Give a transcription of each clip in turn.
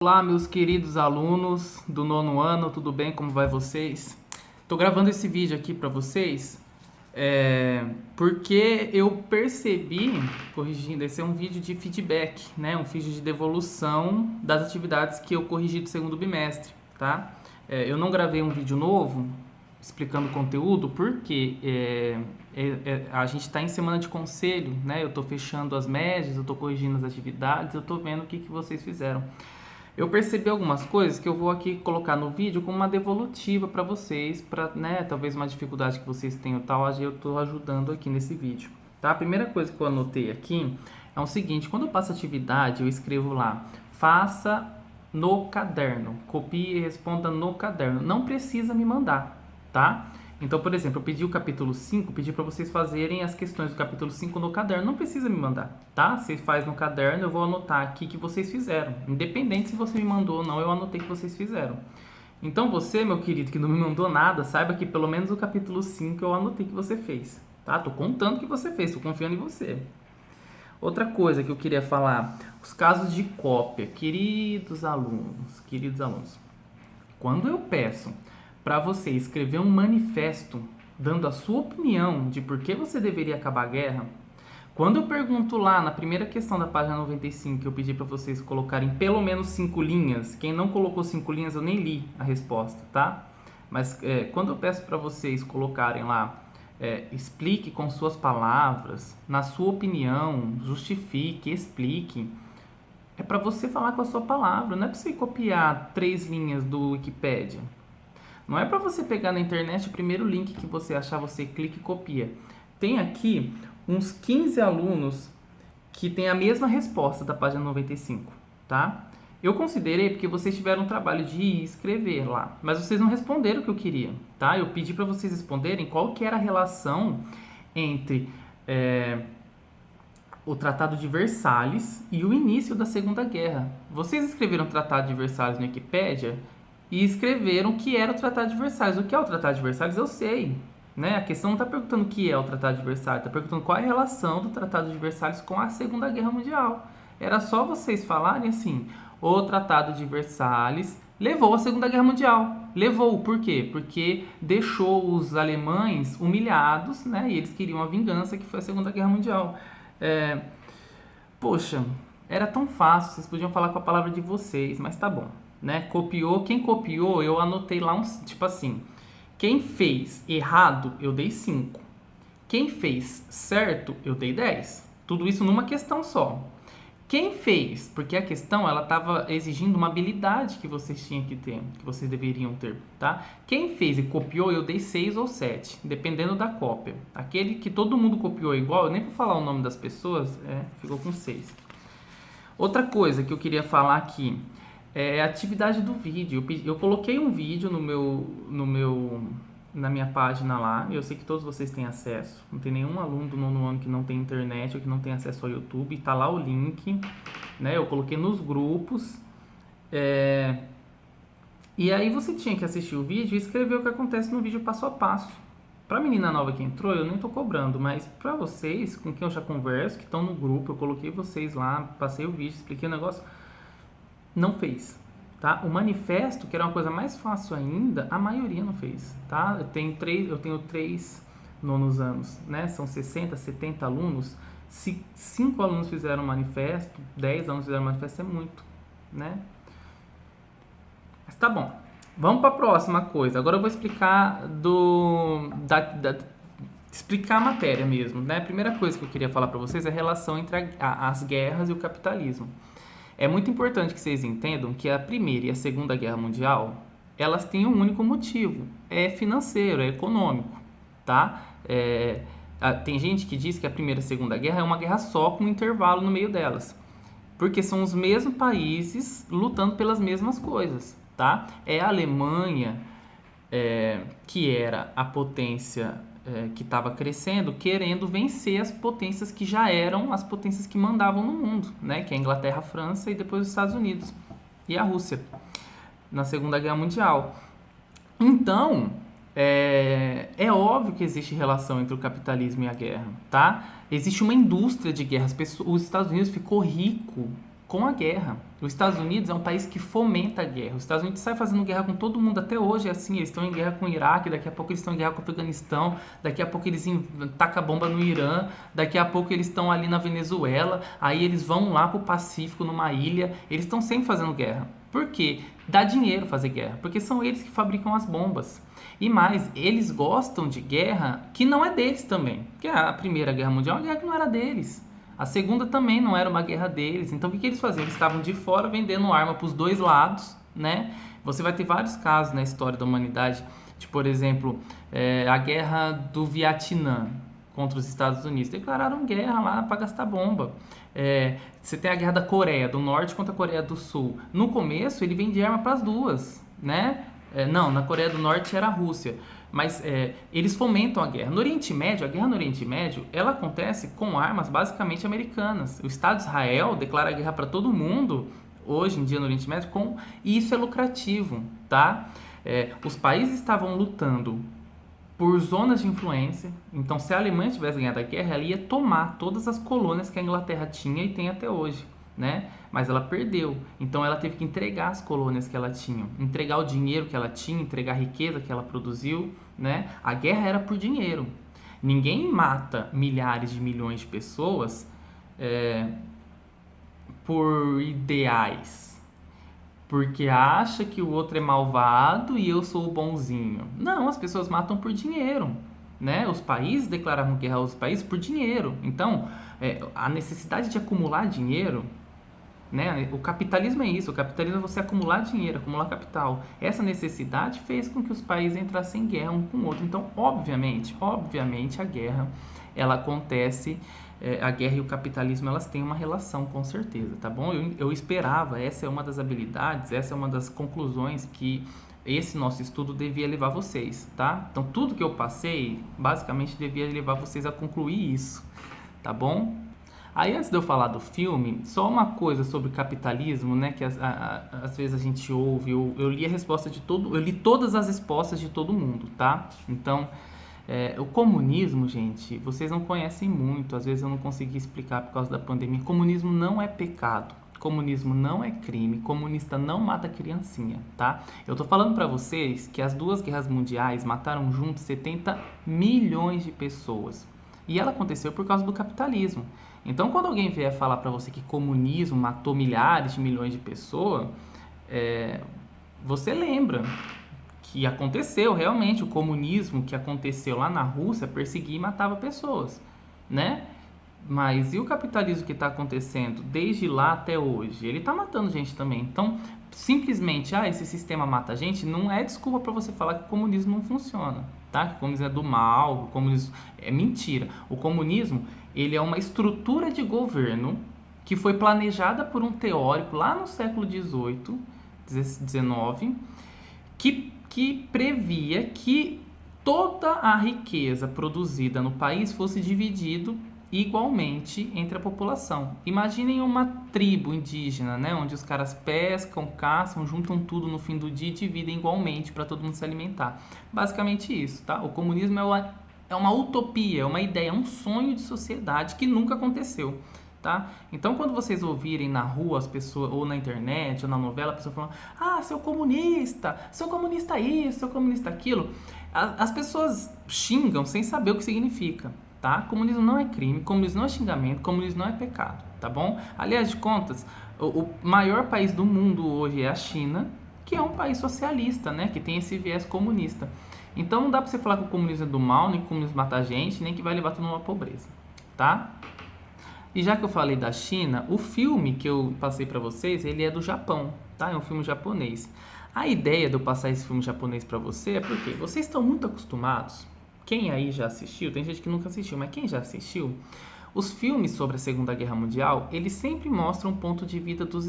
Olá, meus queridos alunos do nono ano, tudo bem? Como vai vocês? Estou gravando esse vídeo aqui para vocês porque eu percebi, corrigindo, esse é um vídeo de feedback, né? Um vídeo de devolução das atividades que eu corrigi do segundo bimestre, tá? Eu não gravei um vídeo novo explicando o conteúdo porque a gente está em semana de conselho, né? Eu estou fechando as médias, eu estou corrigindo as atividades, eu estou vendo o que vocês fizeram. Eu percebi algumas coisas que eu vou aqui colocar no vídeo como uma devolutiva para vocês, para, né, talvez uma dificuldade que vocês tenham tal, eu estou ajudando aqui nesse vídeo, tá? A primeira coisa que eu anotei aqui é o seguinte: quando eu passo atividade, eu escrevo lá, faça no caderno, copie e responda no caderno, não precisa me mandar, tá? Então, por exemplo, eu pedi o capítulo 5, pedi para vocês fazerem as questões do capítulo 5 no caderno. Não precisa me mandar, tá? Você faz no caderno, eu vou anotar aqui que vocês fizeram. Independente se você me mandou ou não, eu anotei que vocês fizeram. Então você, meu querido, que não me mandou nada, saiba que pelo menos o capítulo 5 eu anotei que você fez, tá? Tô contando que você fez, tô confiando em você. Outra coisa que eu queria falar, os casos de cópia. Queridos alunos, quando eu peço para você escrever um manifesto dando a sua opinião de por que você deveria acabar a guerra, quando eu pergunto lá na primeira questão da página 95, que eu pedi para vocês colocarem pelo menos 5 linhas, quem não colocou 5 linhas eu nem li a resposta, tá? Mas quando eu peço para vocês colocarem lá, explique com suas palavras, na sua opinião, justifique, explique, é para você falar com a sua palavra, não é para você copiar 3 linhas do Wikipedia. Não é para você pegar na internet o primeiro link que você achar, você clica e copia. Tem aqui uns 15 alunos que têm a mesma resposta da página 95, tá? Eu considerei porque vocês tiveram o trabalho de ir escrever lá, mas vocês não responderam o que eu queria, tá? Eu pedi para vocês responderem qual que era a relação entre o Tratado de Versalhes e o início da Segunda Guerra. Vocês escreveram o Tratado de Versalhes no Wikipédia e escreveram o que era o Tratado de Versalhes. O que é o Tratado de Versalhes eu sei, né? A questão não está perguntando o que é o Tratado de Versalhes, está perguntando qual é a relação do Tratado de Versalhes com a Segunda Guerra Mundial. Era só vocês falarem assim: o Tratado de Versalhes levou à Segunda Guerra Mundial. Levou, por quê? Porque deixou os alemães humilhados, né? E eles queriam a vingança, que foi a Segunda Guerra Mundial. Poxa, era tão fácil, vocês podiam falar com a palavra de vocês, mas tá bom, né? Copiou, quem copiou, eu anotei lá uns, tipo assim, quem fez errado, eu dei 5. Quem fez certo, eu dei 10. Tudo isso numa questão só. Quem fez, porque a questão ela estava exigindo uma habilidade que vocês tinham que ter, que vocês deveriam ter, tá? Quem fez e copiou, eu dei 6 ou 7, dependendo da cópia. Aquele que todo mundo copiou igual, eu nem vou falar o nome das pessoas, ficou com 6. Outra coisa que eu queria falar aqui é a atividade do vídeo. Eu coloquei um vídeo na minha página lá. Eu sei que todos vocês têm acesso. Não tem nenhum aluno do nono ano que não tem internet ou que não tem acesso ao YouTube. Tá lá o link, né? Eu coloquei nos grupos. E aí você tinha que assistir o vídeo e escrever o que acontece no vídeo passo a passo. Pra menina nova que entrou, eu nem tô cobrando, mas pra vocês, com quem eu já converso, que estão no grupo, eu coloquei vocês lá, passei o vídeo, expliquei o negócio, não fez, tá? O manifesto, que era uma coisa mais fácil ainda, a maioria não fez, tá? Eu tenho 3 nonos anos, né? São 60, 70 alunos. Se 5 alunos fizeram manifesto, 10 alunos fizeram manifesto, é muito, né? Mas tá bom. Vamos para a próxima coisa. Agora eu vou explicar explicar a matéria mesmo, né? A primeira coisa que eu queria falar para vocês é a relação entre as guerras e o capitalismo. É muito importante que vocês entendam que a Primeira e a Segunda Guerra Mundial, elas têm um único motivo, é financeiro, é econômico, tá? Tem gente que diz que a Primeira e a Segunda Guerra é uma guerra só com um intervalo no meio delas, porque são os mesmos países lutando pelas mesmas coisas, tá? É a Alemanha, que era a potência que estava crescendo, querendo vencer as potências que já eram as potências que mandavam no mundo, né? Que é a Inglaterra, a França e depois os Estados Unidos e a Rússia na Segunda Guerra Mundial. Então, é óbvio que existe relação entre o capitalismo e a guerra, tá? Existe uma indústria de guerra. Os Estados Unidos ficou rico com a guerra. Os Estados Unidos é um país que fomenta a guerra. Os Estados Unidos sai fazendo guerra com todo mundo até hoje, é assim, eles estão em guerra com o Iraque, daqui a pouco eles estão em guerra com o Afeganistão, daqui a pouco eles tacam bomba no Irã, daqui a pouco eles estão ali na Venezuela, aí eles vão lá pro Pacífico, numa ilha, eles estão sempre fazendo guerra. Por quê? Dá dinheiro fazer guerra, porque são eles que fabricam as bombas. E mais, eles gostam de guerra que não é deles também. Porque a Primeira Guerra Mundial é uma guerra que não era deles. A Segunda também não era uma guerra deles. Então o que eles faziam? Eles estavam de fora vendendo arma para os dois lados, né? Você vai ter vários casos na história da humanidade, de, por exemplo, a Guerra do Vietnã contra os Estados Unidos. Declararam guerra lá para gastar bomba. Você tem a Guerra da Coreia do Norte contra a Coreia do Sul. No começo ele vendia arma para as duas, né? Não, na Coreia do Norte era a Rússia, mas eles fomentam a guerra. No Oriente Médio, a guerra no Oriente Médio, ela acontece com armas basicamente americanas. O Estado de Israel declara guerra para todo mundo, hoje em dia no Oriente Médio, e isso é lucrativo, tá? Os países estavam lutando por zonas de influência, então se a Alemanha tivesse ganhado a guerra, ela ia tomar todas as colônias que a Inglaterra tinha e tem até hoje, né? Mas ela perdeu, então ela teve que entregar as colônias que ela tinha, entregar o dinheiro que ela tinha, entregar a riqueza que ela produziu, né? A guerra era por dinheiro. Ninguém mata milhares de milhões de pessoas por ideais, porque acha que o outro é malvado e eu sou o bonzinho. Não, as pessoas matam por dinheiro, né? Os países declaravam guerra aos países por dinheiro. Então, a necessidade de acumular dinheiro, né? O capitalismo é isso, o capitalismo é você acumular dinheiro, acumular capital. Essa necessidade fez com que os países entrassem em guerra um com o outro. Então, obviamente, a guerra, ela acontece, a guerra e o capitalismo, elas têm uma relação, com certeza, tá bom? Eu esperava, essa é uma das habilidades, essa é uma das conclusões que esse nosso estudo devia levar vocês, tá? Então, tudo que eu passei, basicamente, devia levar vocês a concluir isso, tá bom? Aí, antes de eu falar do filme, só uma coisa sobre capitalismo, né? Que às vezes a gente ouve, eu li a resposta de todo, eu li todas as respostas de todo mundo, tá? Então, o comunismo, gente, vocês não conhecem muito, às vezes eu não consegui explicar por causa da pandemia. Comunismo não é pecado, comunismo não é crime, comunista não mata criancinha, tá? Eu tô falando pra vocês que as duas guerras mundiais mataram juntos 70 milhões de pessoas. E ela aconteceu por causa do capitalismo. Então, quando alguém vier falar para você que comunismo matou milhares de milhões de pessoas, você lembra que aconteceu realmente o comunismo que aconteceu lá na Rússia, perseguia e matava pessoas, né? Mas e o capitalismo que está acontecendo desde lá até hoje? Ele está matando gente também. Então, simplesmente, esse sistema mata gente, não é desculpa para você falar que o comunismo não funciona, tá? Que o comunismo é do mal, o comunismo é mentira. O comunismo, ele é uma estrutura de governo que foi planejada por um teórico lá no século XVIII, XIX, que previa que toda a riqueza produzida no país fosse dividido igualmente entre a população. Imaginem uma tribo indígena, né, onde os caras pescam, caçam, juntam tudo no fim do dia e dividem igualmente para todo mundo se alimentar. Basicamente isso, tá? O comunismo é uma utopia, é uma ideia, é um sonho de sociedade que nunca aconteceu, tá? Então, quando vocês ouvirem na rua as pessoas, ou na internet, ou na novela, a pessoa falando: seu comunista isso, seu comunista aquilo, as pessoas xingam sem saber o que significa, tá? Comunismo não é crime, comunismo não é xingamento, comunismo não é pecado, tá bom? Aliás de contas, o maior país do mundo hoje é a China, que é um país socialista, né? Que tem esse viés comunista. Então não dá pra você falar que o comunismo é do mal, nem que o comunismo mata a gente, nem que vai levar tudo numa pobreza, tá? E já que eu falei da China, o filme que eu passei pra vocês, ele é do Japão, tá? É um filme japonês. A ideia de eu passar esse filme japonês pra você é porque vocês estão muito acostumados. Quem aí já assistiu, tem gente que nunca assistiu, mas quem já assistiu, os filmes sobre a Segunda Guerra Mundial, eles sempre mostram ponto de vista dos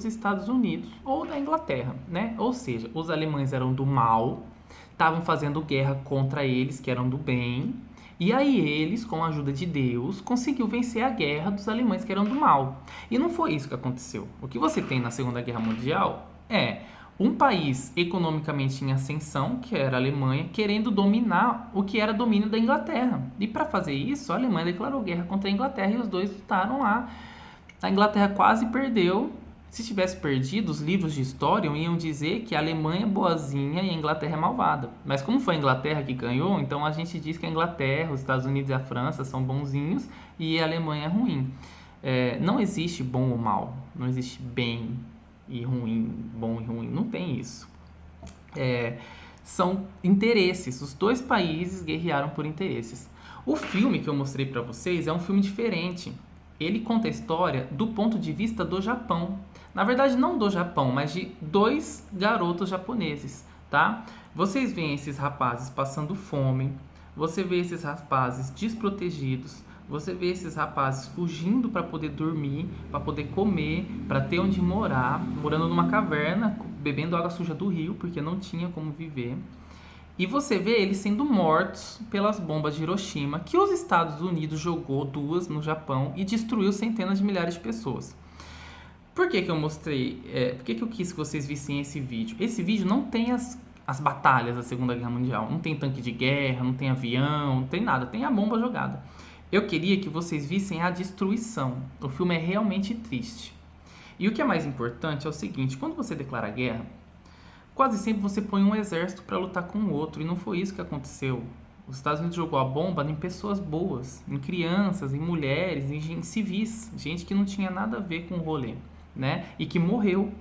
Estados Unidos ou da Inglaterra, né? Ou seja, os alemães eram do mal, estavam fazendo guerra contra eles, que eram do bem, e aí eles, com a ajuda de Deus, conseguiu vencer a guerra dos alemães que eram do mal. E não foi isso que aconteceu. O que você tem na Segunda Guerra Mundial é um país economicamente em ascensão, que era a Alemanha, querendo dominar o que era domínio da Inglaterra. E para fazer isso, a Alemanha declarou guerra contra a Inglaterra e os dois lutaram lá A Inglaterra quase perdeu. Se tivesse perdido, os livros de história iam dizer que a Alemanha é boazinha e a Inglaterra é malvada. Mas como foi a Inglaterra que ganhou, então a gente diz que a Inglaterra, os Estados Unidos e a França são bonzinhos e a Alemanha é ruim. Não existe bom ou mal, não existe bem e ruim, bom e ruim, não tem isso. São interesses, os dois países guerrearam por interesses. O filme que eu mostrei para vocês é um filme diferente. Ele conta a história do ponto de vista do Japão. Na verdade, não do Japão, mas de dois garotos japoneses, tá? Vocês veem esses rapazes passando fome, você vê esses rapazes desprotegidos, você vê esses rapazes fugindo para poder dormir, para poder comer, para ter onde morar, morando numa caverna, bebendo água suja do rio, porque não tinha como viver. E você vê eles sendo mortos pelas bombas de Hiroshima, que os Estados Unidos jogou duas no Japão e destruiu centenas de milhares de pessoas. Por que eu mostrei? Por que eu quis que vocês vissem esse vídeo? Esse vídeo não tem as batalhas da Segunda Guerra Mundial. Não tem tanque de guerra, não tem avião, não tem nada. Tem a bomba jogada. Eu queria que vocês vissem a destruição. O filme é realmente triste. E o que é mais importante é o seguinte: quando você declara guerra, quase sempre você põe um exército para lutar com o outro. E não foi isso que aconteceu. Os Estados Unidos jogou a bomba em pessoas boas, em crianças, em mulheres, em civis. Gente que não tinha nada a ver com o rolê, né? E que morreu,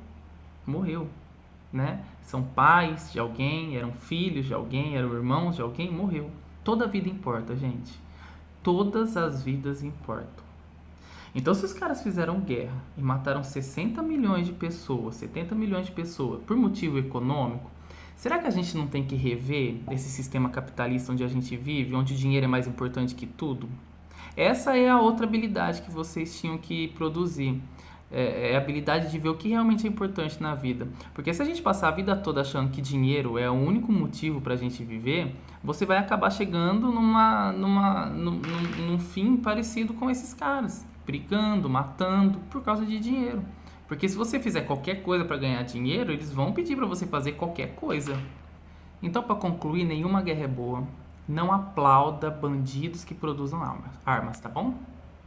né? São pais de alguém, eram filhos de alguém, eram irmãos de alguém, morreu. Toda vida importa, gente. Todas as vidas importam. Então, se os caras fizeram guerra e mataram 60 milhões de pessoas, 70 milhões de pessoas por motivo econômico, será que a gente não tem que rever esse sistema capitalista onde a gente vive, onde o dinheiro é mais importante que tudo? Essa é a outra habilidade que vocês tinham que produzir. É a habilidade de ver o que realmente é importante na vida. Porque se a gente passar a vida toda achando que dinheiro é o único motivo para a gente viver, você vai acabar chegando num fim parecido com esses caras. Brigando, matando, por causa de dinheiro. Porque se você fizer qualquer coisa para ganhar dinheiro, eles vão pedir para você fazer qualquer coisa. Então, para concluir, nenhuma guerra é boa. Não aplauda bandidos que produzam armas, tá bom?